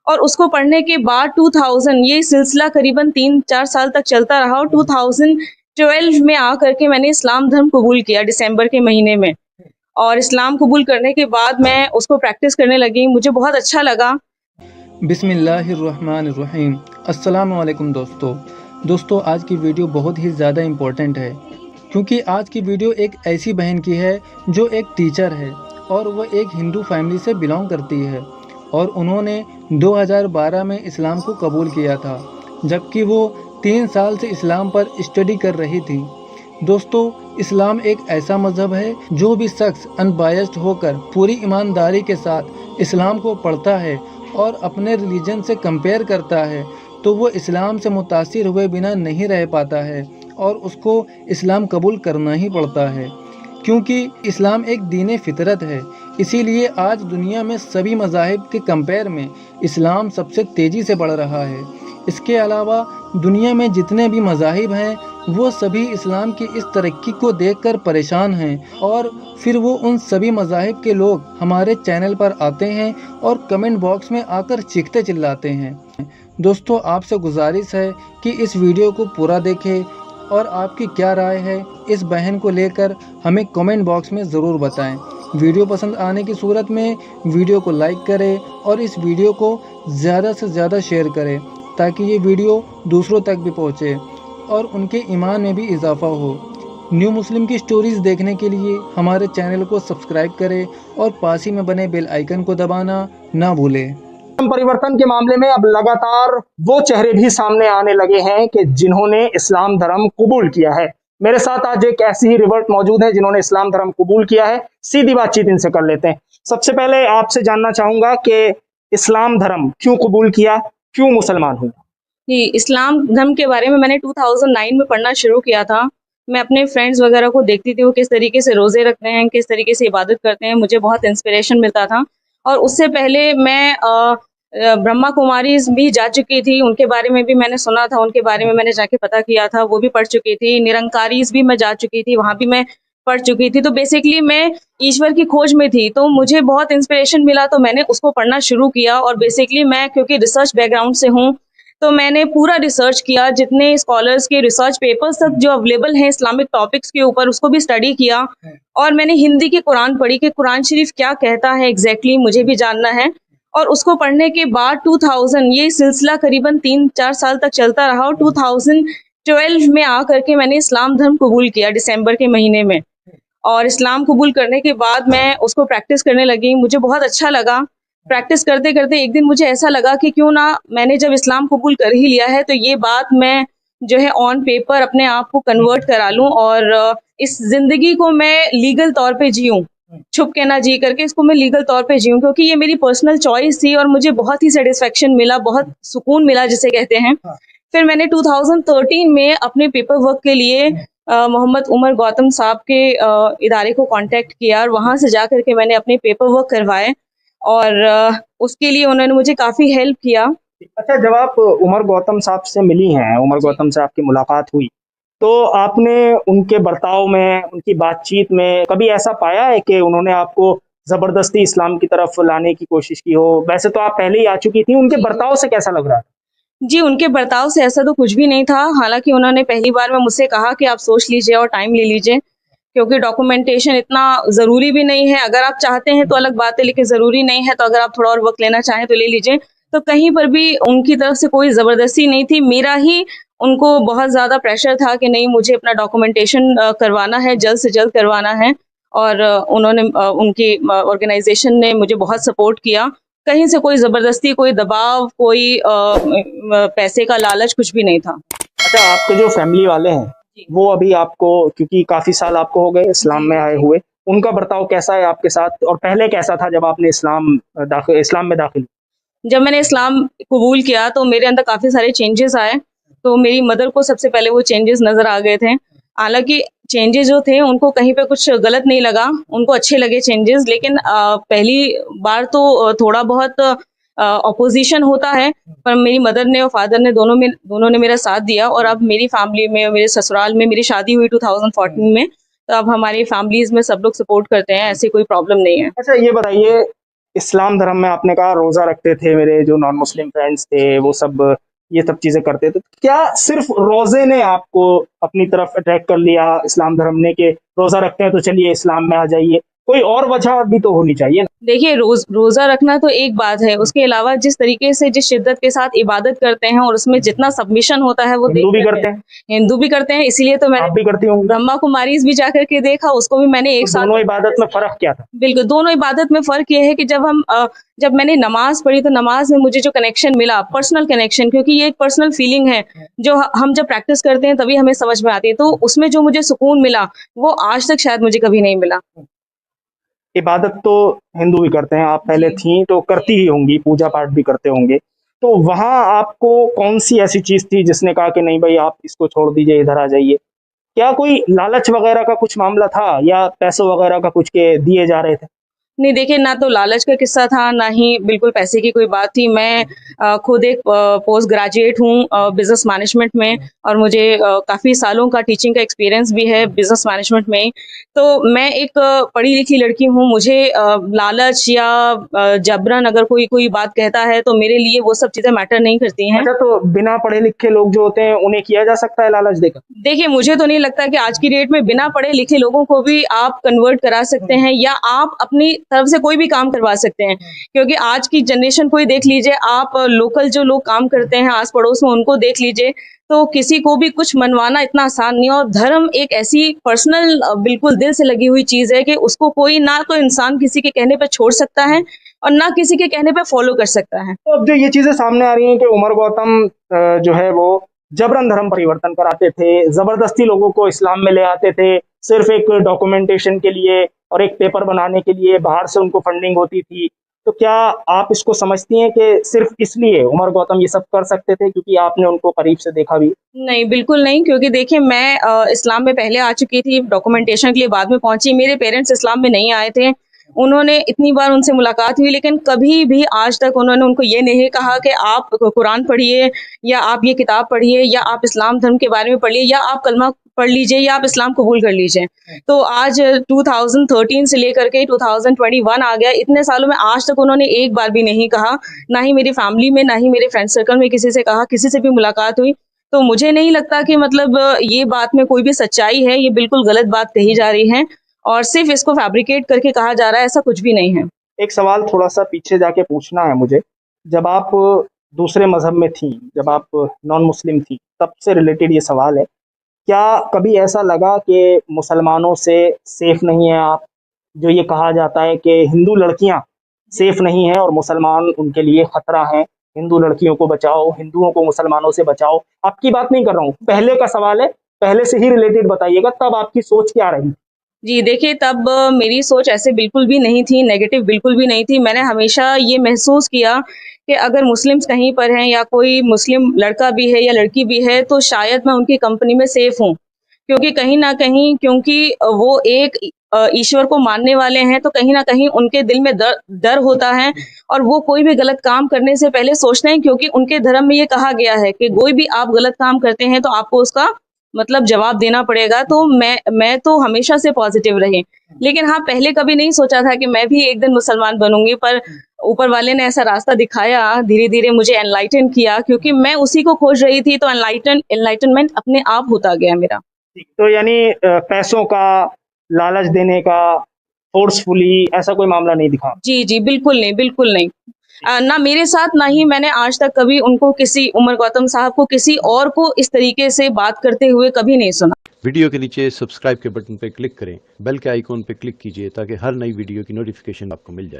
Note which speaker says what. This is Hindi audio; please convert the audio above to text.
Speaker 1: और उसको पढ़ने के बाद 2000 ये सिलसिला करीबन 3-4 साल तक चलता रहा और 2012 में आकर के मैंने इस्लाम धर्म कबूल किया दिसंबर के महीने में। और इस्लाम कबूल करने के बाद मैं उसको प्रैक्टिस करने लगी, मुझे बहुत अच्छा लगा।
Speaker 2: बिस्मिल्लाहिर्रहमानिर्रहीम। अस्सलाम वालेकुम दोस्तों, आज की वीडियो बहुत ही ज़्यादा इम्पोर्टेंट है क्योंकि आज की वीडियो एक ऐसी बहन की है जो एक टीचर है और वह एक हिंदू फैमिली से बिलोंग करती है और उन्होंने 2012 में इस्लाम को कबूल किया था, जबकि वो 3 साल से इस्लाम पर स्टडी कर रही थी। दोस्तों, इस्लाम एक ऐसा मज़हब है जो भी शख्स अनबायस्ड होकर पूरी ईमानदारी के साथ इस्लाम को पढ़ता है और अपने रिलीजन से कंपेयर करता है तो वो इस्लाम से मुतासिर हुए बिना नहीं रह पाता है और उसको इस्लाम कबूल करना ही पड़ता है, क्योंकि इस्लाम एक दीन फितरत है। इसीलिए आज दुनिया में सभी मज़ाहिब के कंपेयर में इस्लाम सबसे तेज़ी से बढ़ रहा है। इसके अलावा दुनिया में जितने भी मज़ाहिब हैं वो सभी इस्लाम की इस तरक्की को देखकर परेशान हैं और फिर वो उन सभी मज़ाहिब के लोग हमारे चैनल पर आते हैं और कमेंट बॉक्स में आकर चीखते चिल्लाते हैं। दोस्तों, आपसे गुजारिश है कि इस वीडियो को पूरा देखें और आपकी क्या राय है इस बहन को लेकर हमें कमेंट बॉक्स में ज़रूर बताएं। वीडियो पसंद आने की सूरत में वीडियो को लाइक करें और इस वीडियो को ज़्यादा से ज़्यादा शेयर करें ताकि ये वीडियो दूसरों तक भी पहुँचे और उनके ईमान में भी इजाफ़ा हो। न्यू मुस्लिम की स्टोरीज़ देखने के लिए हमारे चैनल को सब्सक्राइब करें और पास ही में बने बेल आइकन को दबाना ना भूलें।
Speaker 3: परिवर्तन के मामले में अब लगातार वो चेहरे भी सामने आने लगे हैं कि जिन्होंने इस्लाम धर्म कबूल किया है। मेरे साथ आज एक ऐसी ही रिवर्ट मौजूद है जिन्होंने इस्लाम धर्म कबूल किया है। सीधी बातचीत इनसे कर लेते हैं। सबसे पहले आपसे जानना चाहूंगा कि इस्लाम धर्म क्यों कबूल किया, क्यों मुसलमान हुई?
Speaker 1: कि इस्लाम धर्म के बारे में मैंने 2009 में पढ़ना शुरू किया था। मैं अपने फ्रेंड्स वगैरह को देखती थी वो किस तरीके से रोज़े रखते हैं, किस तरीके से इबादत करते हैं, मुझे बहुत इंस्पिरेशन मिलता था। और उससे पहले मैं ब्रह्मा कुमारीज़ भी जा चुकी थी, उनके बारे में भी मैंने सुना था, उनके बारे में मैंने जाके पता किया था, वो भी पढ़ चुकी थी। निरंकारीज़ भी मैं जा चुकी थी, वहाँ भी मैं पढ़ चुकी थी। तो बेसिकली मैं ईश्वर की खोज में थी, तो मुझे बहुत इंस्पिरेशन मिला तो मैंने उसको पढ़ना शुरू किया। और बेसिकली मैं क्योंकि रिसर्च बैकग्राउंड से हूँ तो मैंने पूरा रिसर्च किया, जितने स्कॉलर्स के रिसर्च पेपर्स तक जो अवेलेबल हैं इस्लामिक टॉपिक्स के ऊपर उसको भी स्टडी किया। और मैंने हिंदी की कुरान पढ़ी कि कुरान शरीफ क्या कहता है एग्जैक्टली मुझे भी जानना है। और उसको पढ़ने के बाद 2000 ये सिलसिला करीबन 3-4 साल तक चलता रहा और 2012 में आकर के मैंने इस्लाम धर्म कबूल किया दिसंबर के महीने में। और इस्लाम कबूल करने के बाद मैं उसको प्रैक्टिस करने लगी, मुझे बहुत अच्छा लगा। प्रैक्टिस करते करते एक दिन मुझे ऐसा लगा कि क्यों ना मैंने जब इस्लाम कबूल कर ही लिया है तो ये बात मैं जो है ऑन पेपर अपने आप को कन्वर्ट करा लूं और इस जिंदगी को मैं लीगल तौर पे जीऊं, छुप के ना जी करके इसको मैं लीगल तौर पे जीऊं, क्योंकि ये मेरी पर्सनल चॉइस थी और मुझे बहुत ही सेटिस्फेक्शन मिला, बहुत सुकून मिला जिसे कहते हैं। फिर मैंने 2013 में अपने पेपर वर्क के लिए मोहम्मद उमर गौतम साहब के इदारे को कांटेक्ट किया और वहां से जा करके मैंने अपने पेपर वर्क करवाए और उसके लिए उन्होंने मुझे काफी हेल्प किया।
Speaker 3: अच्छा, जब आप उमर गौतम साहब से मिली हैं, उमर गौतम से आपकी मुलाकात हुई, तो आपने उनके बर्ताव में, उनकी बातचीत में कभी ऐसा पाया है कि उन्होंने आपको जबरदस्ती इस्लाम की तरफ लाने की कोशिश की हो? वैसे तो आप पहले ही आ चुकी थी, उनके बर्ताव से कैसा लग रहा था?
Speaker 1: जी, उनके बर्ताव से ऐसा तो कुछ भी नहीं था। हालांकि उन्होंने पहली बार में मुझसे कहा कि आप सोच लीजिए और टाइम ले लीजिए, क्योंकि डॉक्यूमेंटेशन इतना ज़रूरी भी नहीं है। अगर आप चाहते हैं तो अलग बात है, लेकिन ज़रूरी नहीं है, तो अगर आप थोड़ा और वक्त लेना चाहें तो ले लीजिए। तो कहीं पर भी उनकी तरफ से कोई ज़बरदस्ती नहीं थी, मेरा ही उनको बहुत ज़्यादा प्रेशर था कि नहीं मुझे अपना डॉक्यूमेंटेशन करवाना है, जल्द से जल्द करवाना है। और उन्होंने उनकी ऑर्गेनाइजेशन ने मुझे बहुत सपोर्ट किया। कहीं से कोई ज़बरदस्ती, कोई दबाव, कोई पैसे का लालच कुछ भी नहीं था।
Speaker 3: अच्छा, आपके जो फैमिली वाले हैं वो अभी आपको, क्योंकि काफी साल आपको हो गए इस्लाम में आए हुए, उनका बर्ताव कैसा है आपके साथ और पहले कैसा था जब आपने इस्लाम में दाखिल?
Speaker 1: जब मैंने इस्लाम कबूल किया तो मेरे अंदर काफ़ी सारे चेंजेस आए। तो मेरी मदर को सबसे पहले वो चेंजेस नज़र आ गए थे। हालांकि चेंजेस जो थे उनको कहीं पे कुछ गलत नहीं लगा, उनको अच्छे लगे चेंजेस, लेकिन पहली बार तो थोड़ा बहुत ऑपोजिशन होता है, पर मेरी मदर ने और फादर ने दोनों ने मेरा साथ दिया। और अब मेरी फैमिली में, मेरे ससुराल में, मेरी शादी हुई 2014 में, तो अब हमारी फैमिलीज में सब लोग सपोर्ट करते हैं, ऐसी कोई प्रॉब्लम नहीं है।
Speaker 3: अच्छा, ये बताइए इस्लाम धर्म में आपने कहा रोजा रखते थे, मेरे जो नॉन मुस्लिम फ्रेंड्स थे वो सब ये सब चीजें करते थे, क्या सिर्फ रोजे ने आपको अपनी तरफ अट्रैक्ट कर लिया इस्लाम धर्म ने, कि रोजा रखते हैं तो चलिए इस्लाम में आ जाइए? कोई और वजह भी तो होनी चाहिए ना।
Speaker 1: देखिए, रोजा रखना तो एक बात है, उसके अलावा जिस तरीके से जिस शिद्दत के साथ इबादत करते हैं और उसमें जितना सबमिशन होता है वो
Speaker 3: हिंदू भी करते हैं,
Speaker 1: हिंदू भी करते हैं, इसीलिए तो
Speaker 3: आप
Speaker 1: मैंने
Speaker 3: भी करती होंगी।
Speaker 1: ब्रह्मा कुमारीज भी जाकर के देखा, उसको भी मैंने एक
Speaker 3: तो
Speaker 1: साथ।
Speaker 3: दोनों इबादत में फर्क क्या था?
Speaker 1: बिल्कुल, दोनों इबादत में फ़र्क ये है कि जब मैंने नमाज़ पढ़ी तो नमाज़ में मुझे जो कनेक्शन मिला, पर्सनल कनेक्शन, क्योंकि ये एक पर्सनल फीलिंग है, जो हम जब प्रैक्टिस करते हैं तभी हमें समझ में आती है, तो उसमें जो मुझे सुकून मिला, वो आज तक शायद मुझे कभी नहीं मिला।
Speaker 3: इबादत तो हिंदू भी करते हैं, आप पहले थी तो करती ही होंगी, पूजा पाठ भी करते होंगे, तो वहां आपको कौन सी ऐसी चीज थी जिसने कहा कि नहीं भाई आप इसको छोड़ दीजिए, इधर आ जाइए? क्या कोई लालच वगैरह का कुछ मामला था, या पैसों वगैरह का कुछ के दिए जा रहे थे?
Speaker 1: नहीं, देखिए, ना तो लालच का किस्सा था, ना ही बिल्कुल पैसे की कोई बात थी। मैं खुद एक पोस्ट ग्रेजुएट हूँ बिज़नेस मैनेजमेंट में, और मुझे काफ़ी सालों का टीचिंग का एक्सपीरियंस भी है बिज़नेस मैनेजमेंट में। तो मैं एक पढ़ी-लिखी लड़की हूँ, मुझे लालच या जबरन अगर कोई बात कहता है, तो मेरे लिए वो सब चीज़ें मैटर नहीं करती हैं।
Speaker 3: अच्छा, तो बिना पढ़े लिखे लोग जो होते हैं उन्हें किया जा सकता है लालच देकर?
Speaker 1: देखिए, मुझे तो नहीं लगता कि आज की डेट में बिना पढ़े लिखे लोगों को भी आप कन्वर्ट करा सकते हैं, या आप अपनी तरफ से कोई भी काम करवा सकते हैं, क्योंकि आज की जनरेशन को ही देख लीजिए आप, लोकल जो लोग काम करते हैं आस पड़ोस में उनको देख लीजिए, तो किसी को भी कुछ मनवाना इतना आसान नहीं है। और धर्म एक ऐसी पर्सनल बिल्कुल दिल से लगी हुई चीज है कि उसको कोई ना तो इंसान किसी के कहने पे छोड़ सकता है और ना किसी के कहने पे फॉलो कर सकता है।
Speaker 3: तो अब जो ये चीजें सामने आ रही हैं कि उमर गौतम जो है वो जबरन धर्म परिवर्तन कराते थे, जबरदस्ती लोगों को इस्लाम में ले आते थे, सिर्फ एक डॉक्यूमेंटेशन के लिए और एक पेपर बनाने के लिए बाहर से उनको फंडिंग होती थी, तो क्या आप इसको समझती हैं कि सिर्फ इसलिए उमर गौतम ये सब कर सकते थे क्योंकि आपने उनको करीब से देखा भी?
Speaker 1: नहीं, बिल्कुल नहीं, क्योंकि देखिए, मैं इस्लाम में पहले आ चुकी थी, डॉक्यूमेंटेशन के लिए बाद में पहुंची। मेरे पेरेंट्स इस्लाम में नहीं आए थे, उन्होंने इतनी बार उनसे मुलाकात हुई, लेकिन कभी भी आज तक उन्होंने उनको ये नहीं कहा कि आप कुरान पढ़िए, या आप ये किताब पढ़िए, या आप इस्लाम धर्म के बारे में पढ़िए, या आप कलमा पढ़ लीजिए, या आप इस्लाम कबूल कर लीजिए। तो आज 2013 से लेकर के 2021 आ गया, इतने सालों में आज तक उन्होंने एक बार भी नहीं कहा, ना ही मेरी फैमिली में, ना ही मेरे फ्रेंड सर्कल में किसी से कहा, किसी से भी मुलाकात हुई। तो मुझे नहीं लगता कि मतलब ये बात में कोई भी सच्चाई है, ये बिल्कुल गलत बात कही जा रही है और सिर्फ इसको फैब्रिकेट करके कहा जा रहा है, ऐसा कुछ भी नहीं है।
Speaker 3: एक सवाल थोड़ा सा पीछे जाके पूछना है मुझे, जब आप दूसरे मजहब में थी, जब आप नॉन मुस्लिम थी, तब से रिलेटेड ये सवाल है, क्या कभी ऐसा लगा कि मुसलमानों से सेफ नहीं है आप? जो ये कहा जाता है कि हिंदू लड़कियां सेफ नहीं है और मुसलमान उनके लिए खतरा है, हिंदू लड़कियों को बचाओ, हिंदुओं को मुसलमानों से बचाओ। आपकी बात नहीं कर रहा हूँ, पहले का सवाल है, पहले से ही रिलेटेड बताइएगा, तब आपकी सोच क्या रही?
Speaker 1: जी, देखिए, तब मेरी सोच ऐसे बिल्कुल भी नहीं थी, नेगेटिव बिल्कुल भी नहीं थी। मैंने हमेशा ये महसूस किया कि अगर मुस्लिम्स कहीं पर हैं या कोई मुस्लिम लड़का भी है या लड़की भी है, तो शायद मैं उनकी कंपनी में सेफ हूँ। क्योंकि कहीं न कहीं, क्योंकि वो एक ईश्वर को मानने वाले हैं, तो कहीं न कहीं उनके दिल में डर होता है और वो कोई भी गलत काम करने से पहले सोचते हैं, क्योंकि उनके धर्म में ये कहा गया है कि कोई भी आप गलत काम करते हैं तो आपको उसका मतलब जवाब देना पड़ेगा। तो मैं तो हमेशा से पॉजिटिव रही, लेकिन हाँ, पहले कभी नहीं सोचा था कि मैं भी एक दिन मुसलमान बनूंगी, पर ऊपर वाले ने ऐसा रास्ता दिखाया, धीरे धीरे मुझे एनलाइटन किया, क्योंकि मैं उसी को खोज रही थी, तो एनलाइटनमेंट अपने आप होता गया मेरा।
Speaker 3: तो यानी पैसों का, लालच देने का, फोर्सफुली ऐसा कोई मामला नहीं दिखा?
Speaker 1: जी जी, बिल्कुल नहीं, बिल्कुल नहीं। ना मेरे साथ, ना ही मैंने आज तक कभी उनको, किसी उमर गौतम साहब को, किसी और को इस तरीके से बात करते हुए कभी नहीं सुना।
Speaker 4: वीडियो के नीचे सब्सक्राइब के बटन पर क्लिक करें, बेल के आइकॉन पर क्लिक कीजिए ताकि हर नई वीडियो की नोटिफिकेशन आपको मिल जाए।